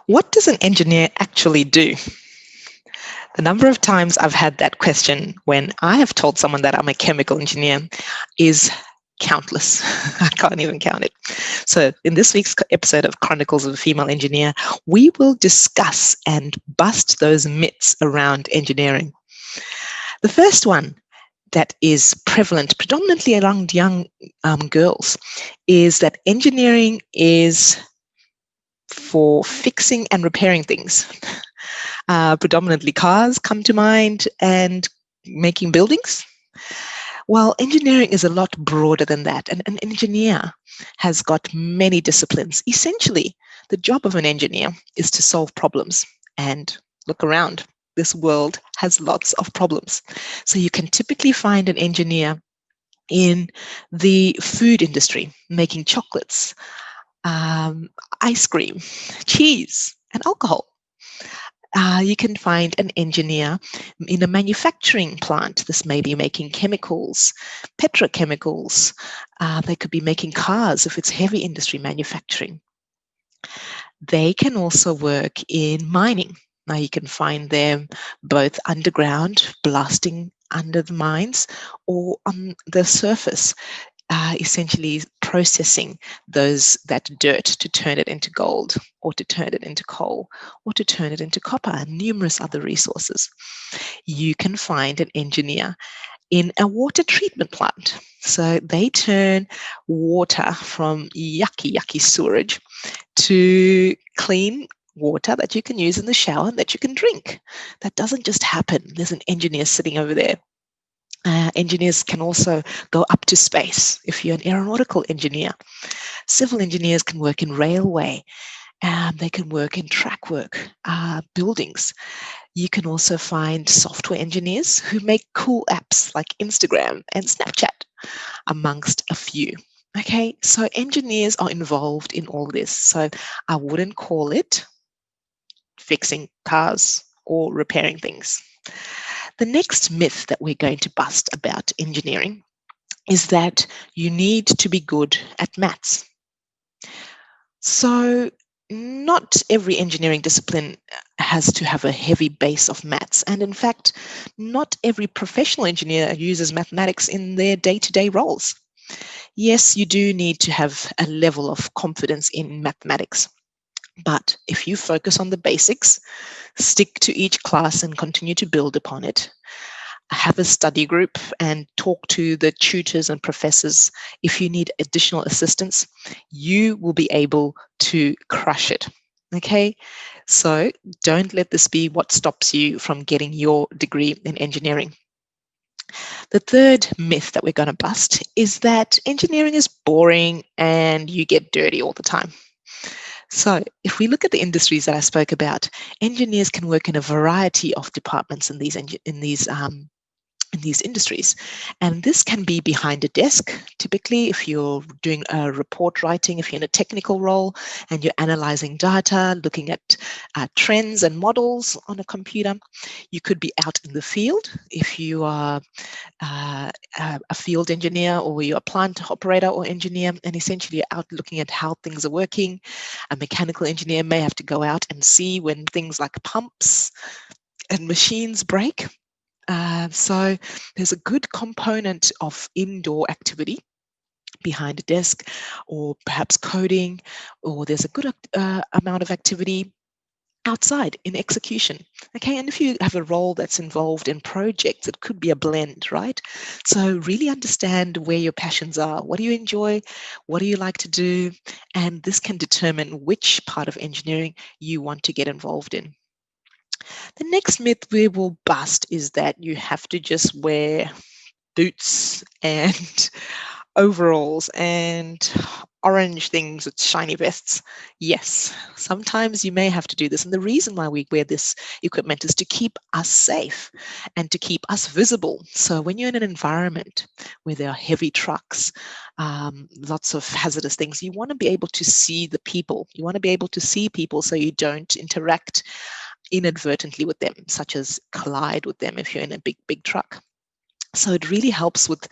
What does an engineer actually do? The number of times I've had that question when I have told someone that I'm a chemical engineer is countless. I can't even count it. So in this week's episode of Chronicles of a Female Engineer, we will discuss and bust those myths around engineering. The first one that is prevalent predominantly around young girls is that engineering is for fixing and repairing things. Predominantly cars come to mind and making buildings. Well, engineering is a lot broader than that. And an engineer has got many disciplines. Essentially, the job of an engineer is to solve problems. And look around, this world has lots of problems. So you can typically find an engineer in the food industry, making chocolates, ice cream, cheese, and alcohol. You can find an engineer in a manufacturing plant. This may be making chemicals, petrochemicals. They could be making cars if it's heavy industry manufacturing. They can also work in mining. Now you can find them both underground, blasting under the mines, or on the surface, essentially processing that dirt to turn it into gold, or to turn it into coal, or to turn it into copper, and numerous other resources. You can find an engineer in a water treatment plant. So they turn water from yucky sewage to clean water that you can use in the shower and that you can drink. That doesn't just happen. There's an engineer sitting over there. Engineers can also go up to space if you're an aeronautical engineer. Civil engineers can work in railway, and they can work in track work, buildings. You can also find software engineers who make cool apps like Instagram and Snapchat, amongst a few. Okay, so engineers are involved in all this. So I wouldn't call it fixing cars or repairing things. The next myth that we're going to bust about engineering is that you need to be good at maths. So not every engineering discipline has to have a heavy base of maths. And in fact, not every professional engineer uses mathematics in their day-to-day roles. Yes, you do need to have a level of confidence in mathematics. But if you focus on the basics, stick to each class and continue to build upon it, have a study group and talk to the tutors and professors. If you need additional assistance, you will be able to crush it. Okay, so don't let this be what stops you from getting your degree in engineering. The third myth that we're going to bust is that engineering is boring and you get dirty all the time. So if we look at the industries that I spoke about, engineers can work in a variety of departments in these industries. And this can be behind a desk. Typically, if you're doing a report writing, if you're in a technical role and you're analyzing data, looking at trends and models on a computer, you could be out in the field if you are a field engineer, or you're a plant operator or engineer, and essentially you're out looking at how things are working. A mechanical engineer may have to go out and see when things like pumps and machines break. So there's a good component of indoor activity behind a desk, or perhaps coding, or there's a good amount of activity outside in execution. Okay, and if you have a role that's involved in projects, it could be a blend, right? So really understand where your passions are. What do you enjoy? What do you like to do? And this can determine which part of engineering you want to get involved in. The next myth we will bust is that you have to just wear boots and overalls and orange things with shiny vests. Yes, sometimes you may have to do this. And the reason why we wear this equipment is to keep us safe and to keep us visible. So when you're in an environment where there are heavy trucks, lots of hazardous things, you want to be able to see the people. You want to be able to see people so you don't interact inadvertently with them, such as collide with them if you're in a big truck. So it really helps with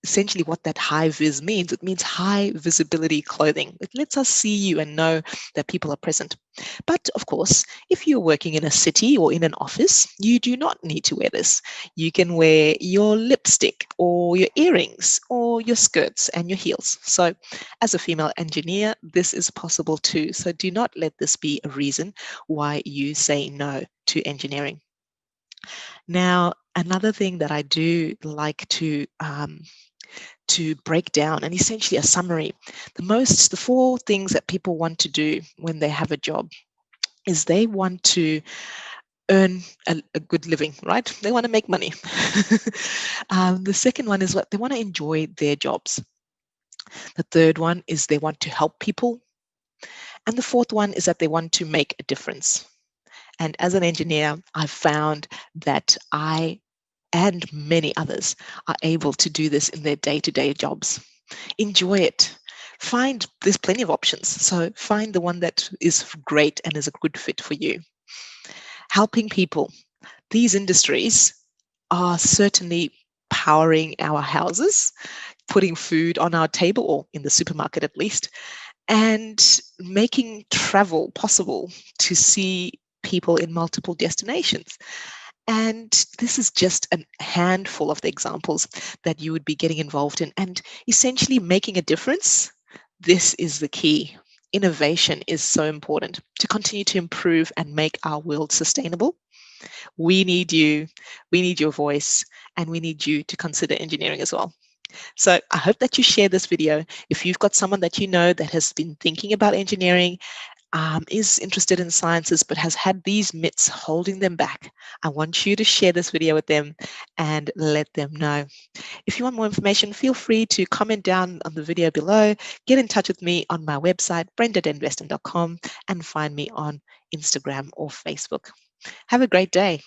essentially what that high vis means. It means high visibility clothing. It lets us see you and know that people are present. But of course, if you're working in a city or in an office, you do not need to wear this. You can wear your lipstick or your earrings or your skirts and your heels. So as a female engineer, this is possible too. So do not let this be a reason why you say no to engineering. Now, another thing that I do like to break down, and essentially a summary, the four things that people want to do when they have a job is they want to earn a good living, right? They want to make money. The second one is what they want to enjoy their jobs. The third one is they want to help people. And the fourth one is that they want to make a difference. And as an engineer, I've found that I and many others are able to do this in their day-to-day jobs. Enjoy it. There's plenty of options. So find the one that is great and is a good fit for you. Helping people. These industries are certainly powering our houses, putting food on our table, or in the supermarket at least, and making travel possible to see people in multiple destinations. And this is just a handful of the examples that you would be getting involved in and essentially making a difference. This is the key. Innovation is so important to continue to improve and make our world sustainable. We need you, we need your voice, and we need you to consider engineering as well. So I hope that you share this video. If you've got someone that you know that has been thinking about engineering, is interested in sciences, but has had these myths holding them back, I want you to share this video with them and let them know. If you want more information, feel free to comment down on the video below, get in touch with me on my website, brenda.investing.com, and find me on Instagram or Facebook. Have a great day.